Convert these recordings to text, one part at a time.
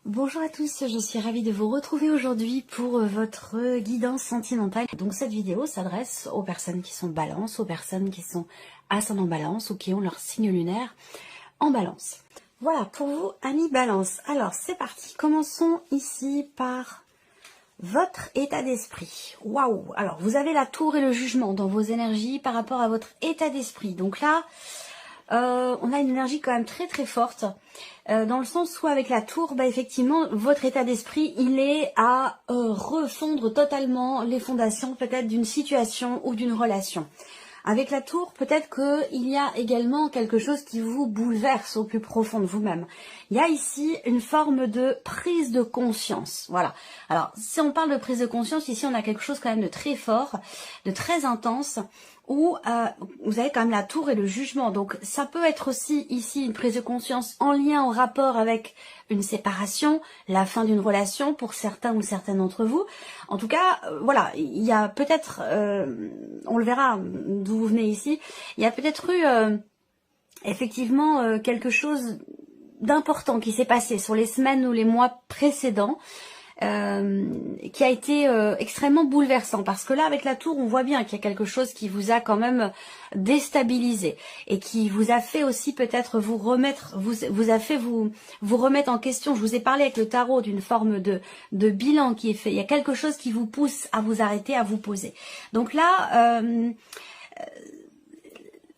Bonjour à tous, je suis ravie de vous retrouver aujourd'hui pour votre guidance sentimentale. Donc cette vidéo s'adresse aux personnes qui sont balance, aux personnes qui sont ascendant balance ou qui ont leur signe lunaire en balance. Voilà pour vous, amis balance. Alors c'est parti, commençons ici par votre état d'esprit. Waouh! Alors vous avez la tour et le jugement dans vos énergies par rapport à votre état d'esprit. Donc là, on a une énergie quand même très très forte, dans le sens où avec la tour, effectivement, votre état d'esprit, il est à refondre totalement les fondations peut-être d'une situation ou d'une relation. Avec la tour, peut-être qu'il y a également quelque chose qui vous bouleverse au plus profond de vous-même. Il y a ici une forme de prise de conscience. Voilà. Alors, si on parle de prise de conscience, ici, on a quelque chose quand même de très fort, de très intense, où vous avez quand même la tour et le jugement. Donc, ça peut être aussi ici une prise de conscience en lien, en rapport avec une séparation, la fin d'une relation pour certains ou certaines d'entre vous. En tout cas, voilà, il y a peut-être, on le verra d'où vous venez ici, il y a peut-être eu effectivement quelque chose d'important qui s'est passé sur les semaines ou les mois précédents, qui a été extrêmement bouleversant, parce que là avec la tour on voit bien qu'il y a quelque chose qui vous a quand même déstabilisé et qui vous a fait aussi peut-être vous remettre, vous a fait vous remettre en question. Je vous ai parlé avec le tarot d'une forme de bilan qui est fait. Il y a quelque chose qui vous pousse à vous arrêter, à vous poser. Donc là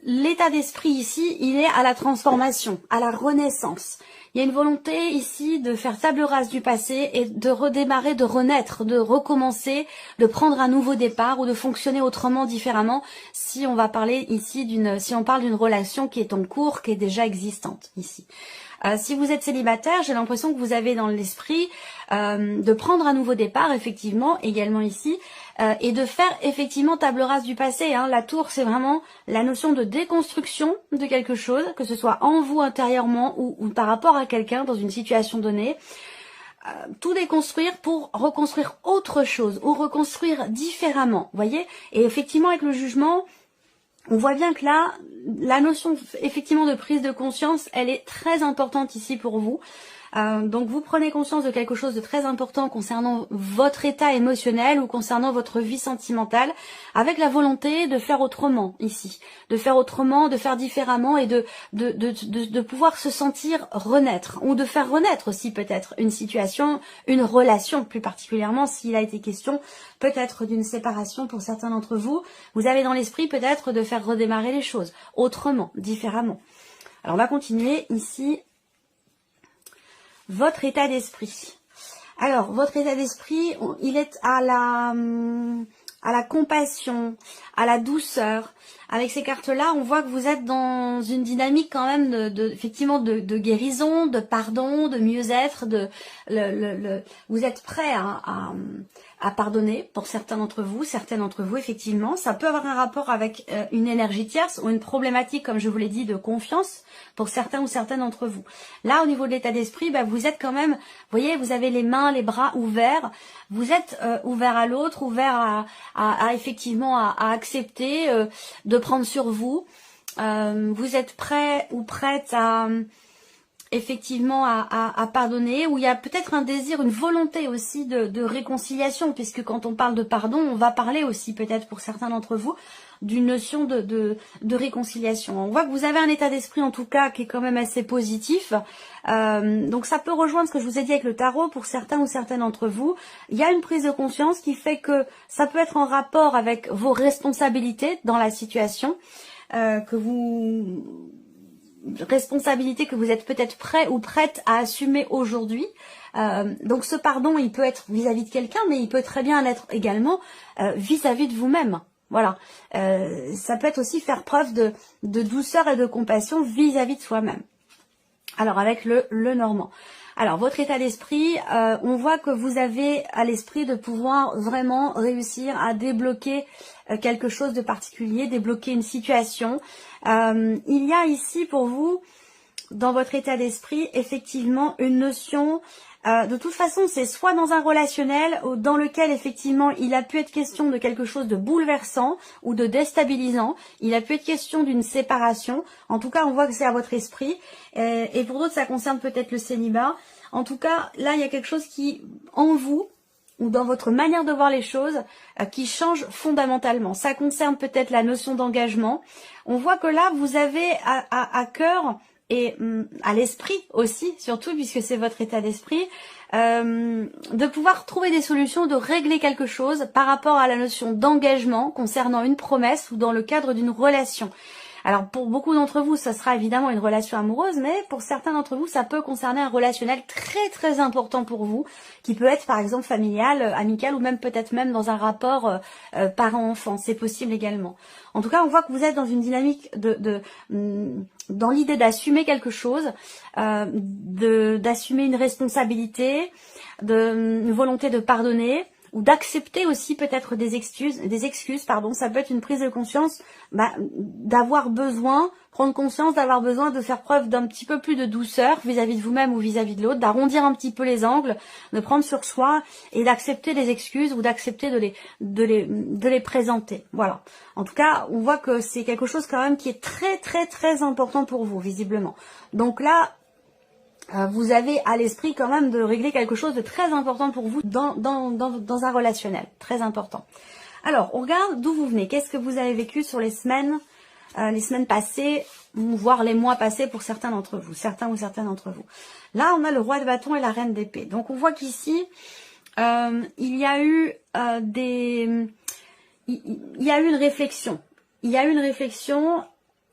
l'état d'esprit ici, il est à la transformation, à la renaissance. Il y a une volonté ici de faire table rase du passé et de redémarrer, de renaître, de recommencer, de prendre un nouveau départ ou de fonctionner autrement, différemment, si on va parler ici si on parle d'une relation qui est en cours, qui est déjà existante ici. Si vous êtes célibataire, j'ai l'impression que vous avez dans l'esprit de prendre un nouveau départ, effectivement, également ici, et de faire effectivement table rase du passé. La tour, c'est vraiment la notion de déconstruction de quelque chose, que ce soit en vous intérieurement ou par rapport à quelqu'un dans une situation donnée. Tout déconstruire pour reconstruire autre chose ou reconstruire différemment, voyez. Et effectivement, avec le jugement, on voit bien que là, la notion effectivement de prise de conscience, elle est très importante ici pour vous. Donc vous prenez conscience de quelque chose de très important concernant votre état émotionnel ou concernant votre vie sentimentale, avec la volonté de faire autrement ici, de faire autrement, de faire différemment et de pouvoir se sentir renaître, ou de faire renaître aussi peut-être une situation, une relation plus particulièrement s'il a été question peut-être d'une séparation pour certains d'entre vous. Vous avez dans l'esprit peut-être de faire redémarrer les choses autrement, différemment. Alors on va continuer ici. Votre état d'esprit. Alors, votre état d'esprit, il est à la compassion, à la douceur. Avec ces cartes-là, on voit que vous êtes dans une dynamique quand même effectivement de guérison, de pardon, de mieux-être. Vous êtes prêt à pardonner pour certains d'entre vous, certaines d'entre vous, effectivement. Ça peut avoir un rapport avec une énergie tierce ou une problématique, comme je vous l'ai dit, de confiance pour certains ou certaines d'entre vous. Là, au niveau de l'état d'esprit, vous êtes quand même, vous voyez, vous avez les mains, les bras ouverts. Vous êtes ouvert à l'autre, ouvert à effectivement à accepter de prendre sur vous. Vous êtes prêt ou prête à effectivement à pardonner, où il y a peut-être un désir, une volonté aussi de réconciliation, puisque quand on parle de pardon, on va parler aussi peut-être pour certains d'entre vous d'une notion de réconciliation. On voit que vous avez un état d'esprit en tout cas qui est quand même assez positif, donc ça peut rejoindre ce que je vous ai dit avec le tarot pour certains ou certaines d'entre vous. Il y a une prise de conscience qui fait que ça peut être en rapport avec vos responsabilités dans la situation, responsabilité que vous êtes peut-être prêt ou prête à assumer aujourd'hui. Donc ce pardon, il peut être vis-à-vis de quelqu'un, mais il peut très bien l'être également vis-à-vis de vous-même. Voilà. Ça peut être aussi faire preuve de douceur et de compassion vis-à-vis de soi-même. Alors avec le normand. Alors votre état d'esprit, on voit que vous avez à l'esprit de pouvoir vraiment réussir à débloquer quelque chose de particulier, débloquer une situation. Il y a ici pour vous, dans votre état d'esprit, effectivement une notion, de toute façon c'est soit dans un relationnel dans lequel effectivement il a pu être question de quelque chose de bouleversant ou de déstabilisant, il a pu être question d'une séparation, en tout cas on voit que c'est à votre esprit, et pour d'autres ça concerne peut-être le célibat. En tout cas, là, il y a quelque chose qui, en vous, ou dans votre manière de voir les choses, qui change fondamentalement. Ça concerne peut-être la notion d'engagement. On voit que là, vous avez à cœur et à l'esprit aussi, surtout puisque c'est votre état d'esprit, de pouvoir trouver des solutions, de régler quelque chose par rapport à la notion d'engagement concernant une promesse ou dans le cadre d'une relation. Alors pour beaucoup d'entre vous, ça sera évidemment une relation amoureuse, mais pour certains d'entre vous, ça peut concerner un relationnel très très important pour vous, qui peut être par exemple familial, amical ou même peut-être même dans un rapport parent-enfant. C'est possible également. En tout cas, on voit que vous êtes dans une dynamique dans l'idée d'assumer quelque chose, d'assumer une responsabilité, une volonté de pardonner, ou d'accepter aussi peut-être des excuses, pardon, ça peut être une prise de conscience, d'avoir besoin, prendre conscience d'avoir besoin de faire preuve d'un petit peu plus de douceur vis-à-vis de vous-même ou vis-à-vis de l'autre, d'arrondir un petit peu les angles, de prendre sur soi et d'accepter les excuses ou d'accepter de les présenter. Voilà. En tout cas, on voit que c'est quelque chose quand même qui est très très très important pour vous, visiblement. Donc là, vous avez à l'esprit quand même de régler quelque chose de très important pour vous dans un relationnel, très important. Alors, on regarde d'où vous venez, qu'est-ce que vous avez vécu sur les semaines passées, voire les mois passés pour certains d'entre vous, certains ou certaines d'entre vous. Là, on a le roi de bâton et la reine d'épée. Donc, on voit qu'ici, il y a eu une réflexion. Il y a eu une réflexion.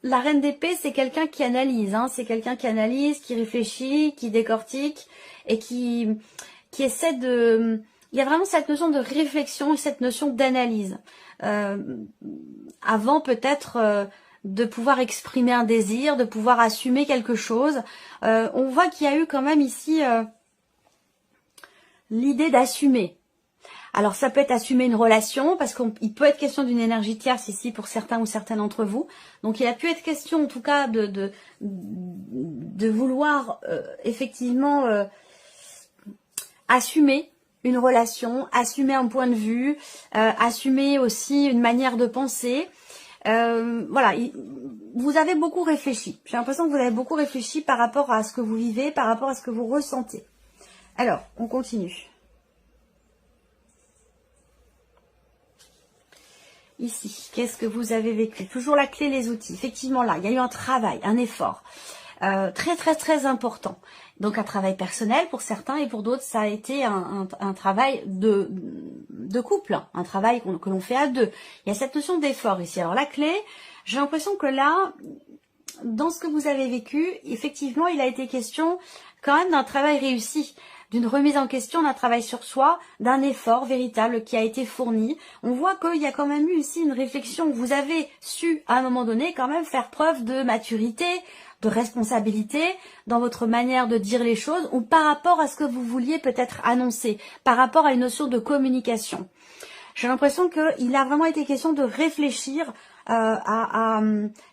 La reine d'épée, c'est quelqu'un qui analyse, c'est quelqu'un qui analyse, qui réfléchit, qui décortique et qui essaie de... Il y a vraiment cette notion de réflexion et cette notion d'analyse. Avant peut-être de pouvoir exprimer un désir, de pouvoir assumer quelque chose. On voit qu'il y a eu quand même ici l'idée d'assumer. Alors ça peut être assumer une relation, parce qu'il peut être question d'une énergie tierce ici pour certains ou certaines d'entre vous. Donc il a pu être question en tout cas de vouloir effectivement assumer une relation, assumer un point de vue, assumer aussi une manière de penser. Voilà, vous avez beaucoup réfléchi. J'ai l'impression que vous avez beaucoup réfléchi par rapport à ce que vous vivez, par rapport à ce que vous ressentez. Alors, on continue. Ici, qu'est-ce que vous avez vécu? Toujours la clé, les outils. Effectivement, là, il y a eu un travail, un effort très, très, très important. Donc, un travail personnel pour certains et pour d'autres, ça a été un travail de couple, un travail que l'on fait à deux. Il y a cette notion d'effort ici. Alors, la clé, j'ai l'impression que là, dans ce que vous avez vécu, effectivement, il a été question quand même d'un travail réussi, d'une remise en question, d'un travail sur soi, d'un effort véritable qui a été fourni. On voit qu'il y a quand même eu ici une réflexion. Vous avez su, à un moment donné, quand même faire preuve de maturité, de responsabilité dans votre manière de dire les choses ou par rapport à ce que vous vouliez peut-être annoncer, par rapport à une notion de J'ai l'impression qu'il a vraiment été question de réfléchir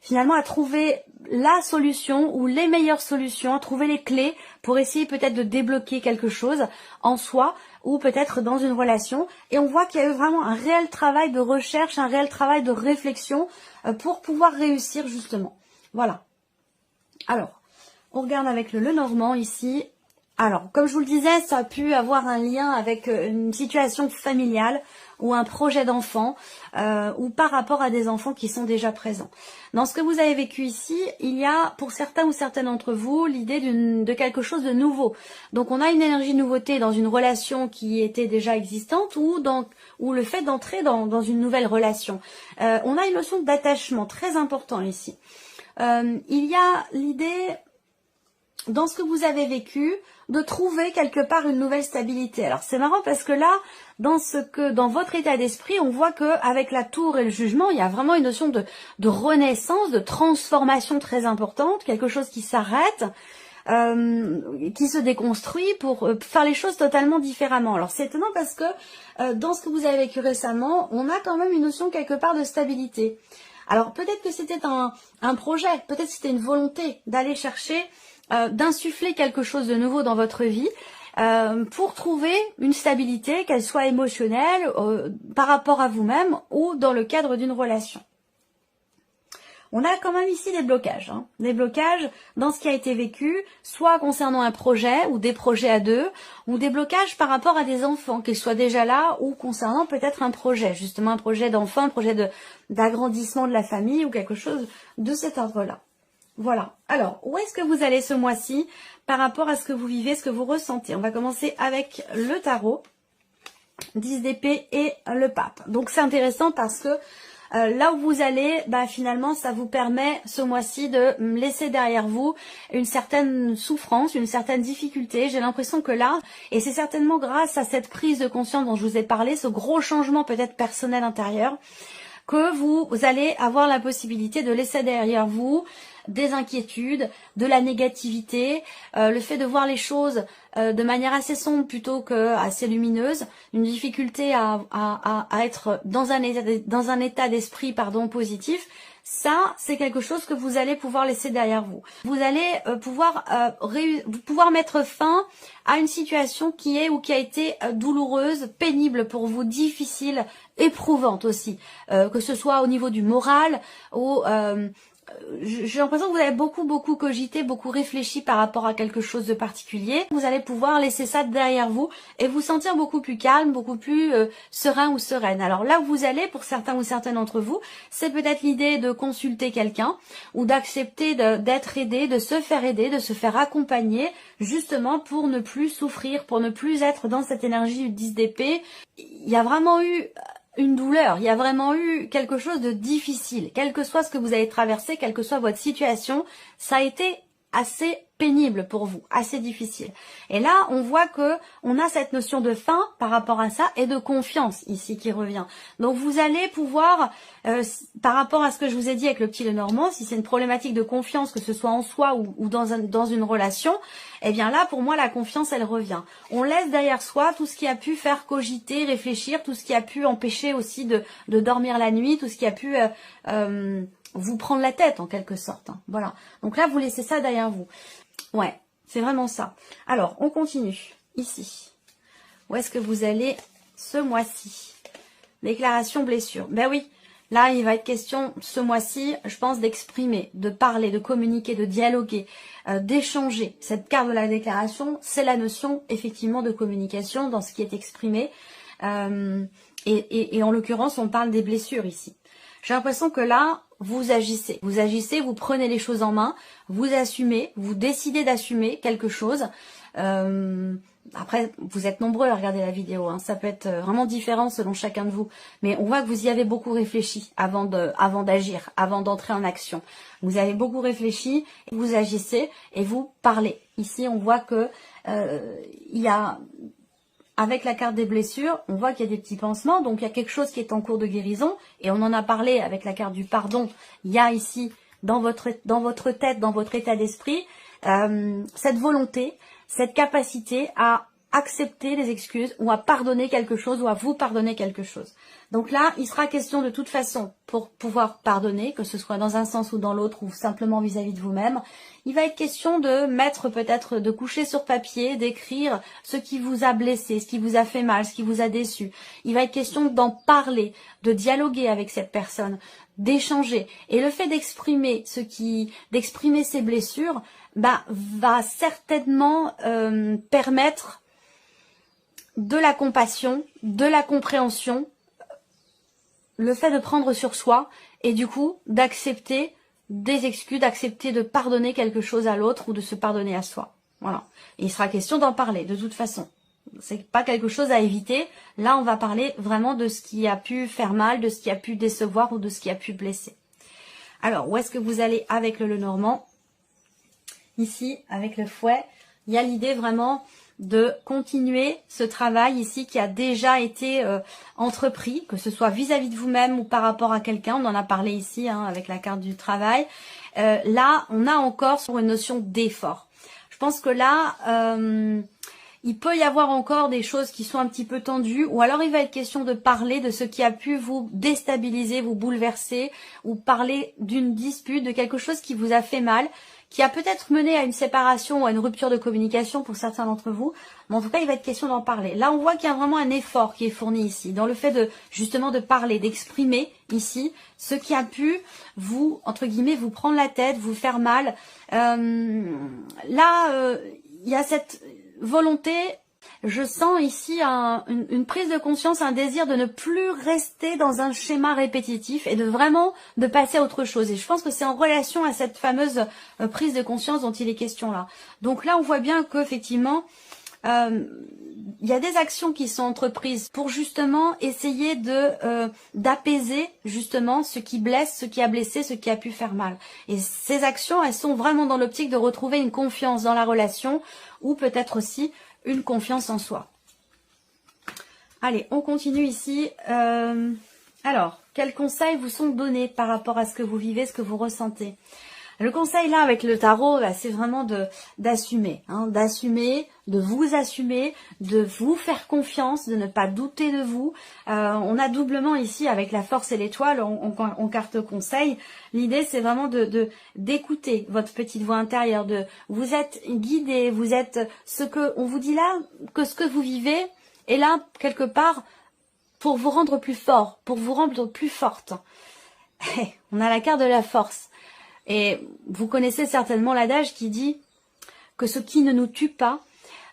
finalement à trouver la solution ou les meilleures solutions, à trouver les clés pour essayer peut-être de débloquer quelque chose en soi ou peut-être dans une relation. Et on voit qu'il y a eu vraiment un réel travail de recherche, un réel travail de réflexion pour pouvoir réussir justement. Voilà. Alors, on regarde avec le Lenormand ici. Alors, comme je vous le disais, ça a pu avoir un lien avec une situation familiale ou un projet d'enfant ou par rapport à des enfants qui sont déjà présents. Dans ce que vous avez vécu ici, il y a pour certains ou certaines d'entre vous l'idée de quelque chose de nouveau. Donc on a une énergie de nouveauté dans une relation qui était déjà existante ou le fait d'entrer dans une nouvelle relation. On a une notion d'attachement très important ici. Il y a l'idée, dans ce que vous avez vécu, de trouver quelque part une nouvelle stabilité. Alors c'est marrant parce que là, dans votre état d'esprit, on voit que avec la tour et le jugement, il y a vraiment une notion de renaissance, de transformation très importante, quelque chose qui s'arrête, qui se déconstruit pour faire les choses totalement différemment. Alors c'est étonnant parce que dans ce que vous avez vécu récemment, on a quand même une notion quelque part de stabilité. Alors peut-être que c'était un projet, peut-être que c'était une volonté d'aller chercher, d'insuffler quelque chose de nouveau dans votre vie pour trouver une stabilité, qu'elle soit émotionnelle, par rapport à vous-même ou dans le cadre d'une relation. On a quand même ici des blocages, hein, des blocages dans ce qui a été vécu, soit concernant un projet ou des projets à deux, ou des blocages par rapport à des enfants, qu'ils soient déjà là, ou concernant peut-être un projet, justement un projet d'enfant, un projet d'agrandissement de la famille, ou quelque chose de cet ordre-là. Voilà. Alors, où est-ce que vous allez ce mois-ci par rapport à ce que vous vivez, ce que vous ressentez? On va commencer avec le tarot, 10 d'épée et le pape. Donc c'est intéressant parce que là où vous allez, bah, finalement, ça vous permet ce mois-ci de laisser derrière vous une certaine souffrance, une certaine difficulté. J'ai l'impression que là, et c'est certainement grâce à cette prise de conscience dont je vous ai parlé, ce gros changement peut-être personnel intérieur, que vous allez avoir la possibilité de laisser derrière vous des inquiétudes, de la négativité, le fait de voir les choses de manière assez sombre plutôt que assez lumineuse, une difficulté à être dans un état d'esprit positif. Ça, c'est quelque chose que vous allez pouvoir laisser derrière vous. Vous allez pouvoir mettre fin à une situation qui est ou qui a été douloureuse, pénible pour vous, difficile, éprouvante aussi, que ce soit au niveau du moral ou j'ai l'impression que vous avez beaucoup cogité, beaucoup réfléchi par rapport à quelque chose de particulier. Vous allez pouvoir laisser ça derrière vous et vous sentir beaucoup plus calme, beaucoup plus serein ou sereine. Alors là où vous allez, pour certains ou certaines d'entre vous, c'est peut-être l'idée de consulter quelqu'un ou d'accepter d'être aidé, de se faire accompagner, justement pour ne plus souffrir, pour ne plus être dans cette énergie du 10 d'épée. Il y a vraiment eu une douleur, il y a vraiment eu quelque chose de difficile, quel que soit ce que vous avez traversé, quelle que soit votre situation, ça a été assez pénible pour vous, assez difficile. Et là, on voit que on a cette notion de fin par rapport à ça et de confiance ici qui revient. Donc vous allez pouvoir, par rapport à ce que je vous ai dit avec le petit Lenormand, si c'est une problématique de confiance, que ce soit en soi ou dans une relation, eh bien là, pour moi, la confiance, elle revient. On laisse derrière soi tout ce qui a pu faire cogiter, réfléchir, tout ce qui a pu empêcher aussi de dormir la nuit, tout ce qui a pu vous prendre la tête en quelque sorte. Hein. Voilà. Donc là, vous laissez ça derrière vous. Ouais, c'est vraiment ça. Alors, on continue. Ici. Où est-ce que vous allez ce mois-ci? Déclaration blessure. Ben oui, là, il va être question ce mois-ci, je pense, d'exprimer, de parler, de communiquer, de dialoguer, d'échanger. Cette carte de la déclaration, c'est la notion, effectivement, de communication dans ce qui est exprimé. Et en l'occurrence, on parle des blessures ici. J'ai l'impression que là, vous agissez, vous prenez les choses en main, vous assumez, vous décidez d'assumer quelque chose. Après, vous êtes nombreux à regarder la vidéo, hein. Ça peut être vraiment différent selon chacun de vous. Mais on voit que vous y avez beaucoup réfléchi avant d'agir, avant d'entrer en action. Vous avez beaucoup réfléchi, vous agissez et vous parlez. Ici, on voit que il y a... Avec la carte des blessures, on voit qu'il y a des petits pansements, donc il y a quelque chose qui est en cours de guérison, et on en a parlé avec la carte du pardon. Il y a ici, dans votre tête, dans votre état d'esprit, cette volonté, cette capacité à accepter les excuses, ou à pardonner quelque chose, ou à vous pardonner quelque chose. Donc là, il sera question de toute façon, pour pouvoir pardonner, que ce soit dans un sens ou dans l'autre, ou simplement vis-à-vis de vous-même, il va être question de mettre peut-être, de coucher sur papier, d'écrire ce qui vous a blessé, ce qui vous a fait mal, ce qui vous a déçu. Il va être question d'en parler, de dialoguer avec cette personne, d'échanger. Et le fait d'exprimer d'exprimer ces blessures, bah, va certainement permettre de la compassion, de la compréhension, le fait de prendre sur soi et du coup d'accepter des excuses, d'accepter de pardonner quelque chose à l'autre ou de se pardonner à soi. Voilà. Et il sera question d'en parler de toute façon. C'est pas quelque chose à éviter. Là, on va parler vraiment de ce qui a pu faire mal, de ce qui a pu décevoir ou de ce qui a pu blesser. Alors, où est-ce que vous allez avec le Lenormand? Ici, avec le fouet, il y a l'idée vraiment de continuer ce travail ici qui a déjà été entrepris, que ce soit vis-à-vis de vous-même ou par rapport à quelqu'un. On en a parlé ici hein, avec la carte du travail. Là, on a encore sur une notion d'effort. Je pense que là, il peut y avoir encore des choses qui sont un petit peu tendues, ou alors il va être question de parler de ce qui a pu vous déstabiliser, vous bouleverser, ou parler d'une dispute, de quelque chose qui vous a fait mal, qui a peut-être mené à une séparation ou à une rupture de communication pour certains d'entre vous. Mais en tout cas, il va être question d'en parler. Là, on voit qu'il y a vraiment un effort qui est fourni ici, dans le fait de, justement, de parler, d'exprimer ici ce qui a pu vous, entre guillemets, vous prendre la tête, vous faire mal. Il y a cette volonté. Je sens ici une prise de conscience, un désir de ne plus rester dans un schéma répétitif et de vraiment de passer à autre chose. Et je pense que c'est en relation à cette fameuse prise de conscience dont il est question là. Donc là, on voit bien qu'effectivement, il y a des actions qui sont entreprises pour justement essayer d'apaiser justement ce qui blesse, ce qui a blessé, ce qui a pu faire mal. Et ces actions, elles sont vraiment dans l'optique de retrouver une confiance dans la relation ou peut-être aussi une confiance en soi. Allez, on continue ici. Alors, quels conseils vous sont donnés par rapport à ce que vous vivez, ce que vous ressentez? Le conseil là avec le tarot, c'est vraiment d'assumer, d'assumer, de vous assumer, de vous faire confiance, de ne pas douter de vous. On a doublement ici avec la force et l'étoile, on carte conseil. L'idée c'est vraiment d'écouter votre petite voix intérieure, vous êtes guidé, vous êtes ce que on vous dit là, que ce que vous vivez est là quelque part pour vous rendre plus fort, pour vous rendre plus forte. On a la carte de la force. Et vous connaissez certainement l'adage qui dit que ce qui ne nous tue pas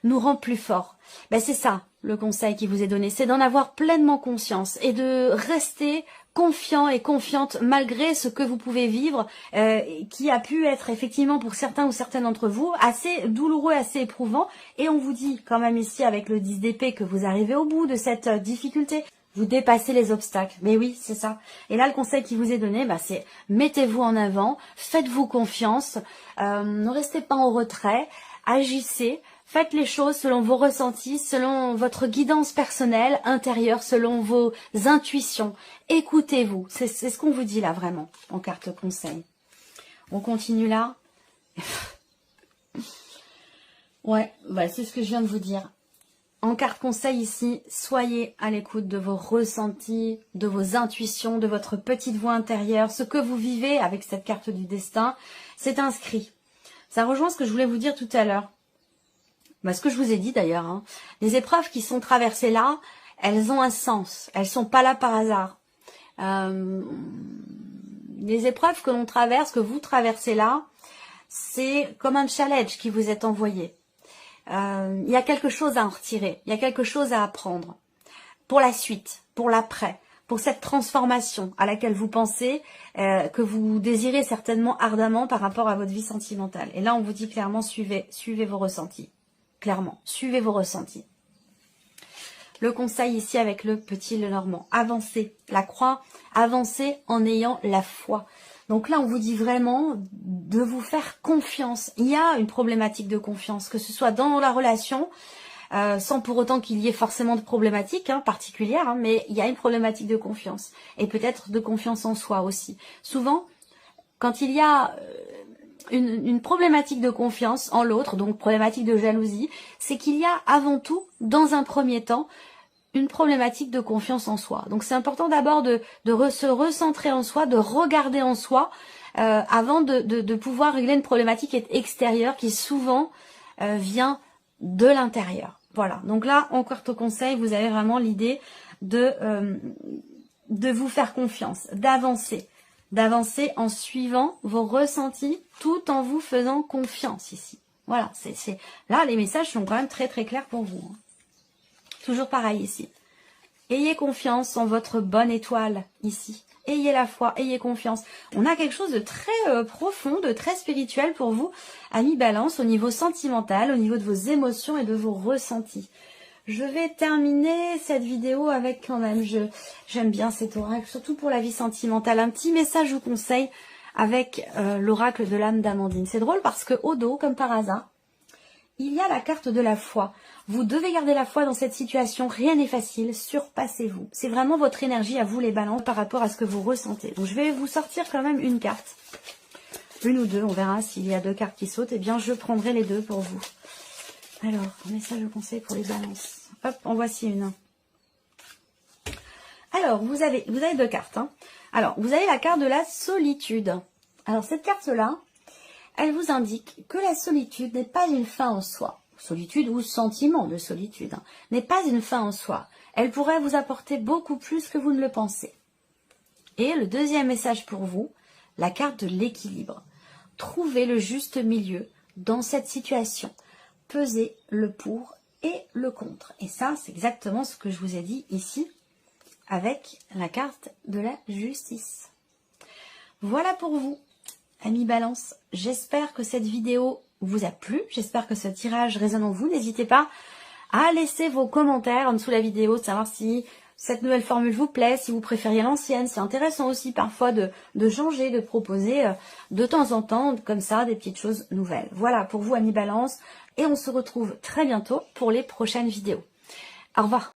nous rend plus forts. C'est ça le conseil qui vous est donné, c'est d'en avoir pleinement conscience et de rester confiant et confiante malgré ce que vous pouvez vivre, qui a pu être effectivement pour certains ou certaines d'entre vous assez douloureux, assez éprouvant. Et on vous dit quand même ici avec le 10 d'épée que vous arrivez au bout de cette difficulté. Vous dépassez les obstacles. Mais oui, c'est ça. Et là, le conseil qui vous est donné, c'est mettez-vous en avant, faites-vous confiance, ne restez pas en retrait, agissez, faites les choses selon vos ressentis, selon votre guidance personnelle, intérieure, selon vos intuitions. Écoutez-vous. C'est ce qu'on vous dit là, vraiment, en carte conseil. On continue là. Ouais, c'est ce que je viens de vous dire. En carte conseil ici, soyez à l'écoute de vos ressentis, de vos intuitions, de votre petite voix intérieure. Ce que vous vivez avec cette carte du destin, c'est inscrit. Ça rejoint ce que je voulais vous dire tout à l'heure. Ce que je vous ai dit d'ailleurs. Les épreuves qui sont traversées là, elles ont un sens. Elles sont pas là par hasard. Les épreuves que l'on traverse, que vous traversez là, c'est comme un challenge qui vous est envoyé. Il y a quelque chose à en retirer, il y a quelque chose à apprendre pour la suite, pour l'après, pour cette transformation à laquelle vous pensez, que vous désirez certainement ardemment par rapport à votre vie sentimentale. Et là, on vous dit clairement, suivez vos ressentis. Clairement, suivez vos ressentis. Le conseil ici avec le petit Lenormand, avancez, la croix, avancez en ayant la foi. Donc là, on vous dit vraiment de vous faire confiance. Il y a une problématique de confiance, que ce soit dans la relation, sans pour autant qu'il y ait forcément de problématique particulière, mais il y a une problématique de confiance. Et peut-être de confiance en soi aussi. Souvent, quand il y a une problématique de confiance en l'autre, donc problématique de jalousie, c'est qu'il y a avant tout, dans un premier temps, une problématique de confiance en soi. Donc c'est important d'abord de se recentrer en soi, de regarder en soi, avant de pouvoir régler une problématique extérieure qui souvent vient de l'intérieur. Voilà, donc là, en carte conseil, vous avez vraiment l'idée de vous faire confiance, d'avancer en suivant vos ressentis, tout en vous faisant confiance ici. Voilà, là, les messages sont quand même très très clairs pour vous. Toujours pareil ici. Ayez confiance en votre bonne étoile ici. Ayez la foi, ayez confiance. On a quelque chose de très profond, de très spirituel pour vous, amis Balance, au niveau sentimental, au niveau de vos émotions et de vos ressentis. Je vais terminer cette vidéo avec quand même, j'aime bien cet oracle, surtout pour la vie sentimentale. Un petit message, je vous conseille, avec l'oracle de l'âme d'Amandine. C'est drôle parce que au dos, comme par hasard, il y a la carte de la foi. Vous devez garder la foi dans cette situation. Rien n'est facile. Surpassez-vous. C'est vraiment votre énergie à vous, les balances, par rapport à ce que vous ressentez. Donc, je vais vous sortir quand même une carte. Une ou deux. On verra s'il y a deux cartes qui sautent. Eh bien, je prendrai les deux pour vous. Alors, un message de conseil pour les balances. Hop, en voici une. Alors, vous avez deux cartes. Alors, vous avez la carte de la solitude. Alors, cette carte-là, elle vous indique que la solitude n'est pas une fin en soi. Solitude ou sentiment de solitude, hein, n'est pas une fin en soi. Elle pourrait vous apporter beaucoup plus que vous ne le pensez. Et le deuxième message pour vous, la carte de l'équilibre. Trouvez le juste milieu dans cette situation. Pesez le pour et le contre. Et ça, c'est exactement ce que je vous ai dit ici avec la carte de la justice. Voilà pour vous, amis Balance. J'espère que cette vidéo vous a plu. J'espère que ce tirage résonne en vous. N'hésitez pas à laisser vos commentaires en dessous de la vidéo, savoir si cette nouvelle formule vous plaît, si vous préfériez l'ancienne. C'est intéressant aussi parfois de changer, de proposer de temps en temps, comme ça, des petites choses nouvelles. Voilà pour vous, amis Balance. Et on se retrouve très bientôt pour les prochaines vidéos. Au revoir.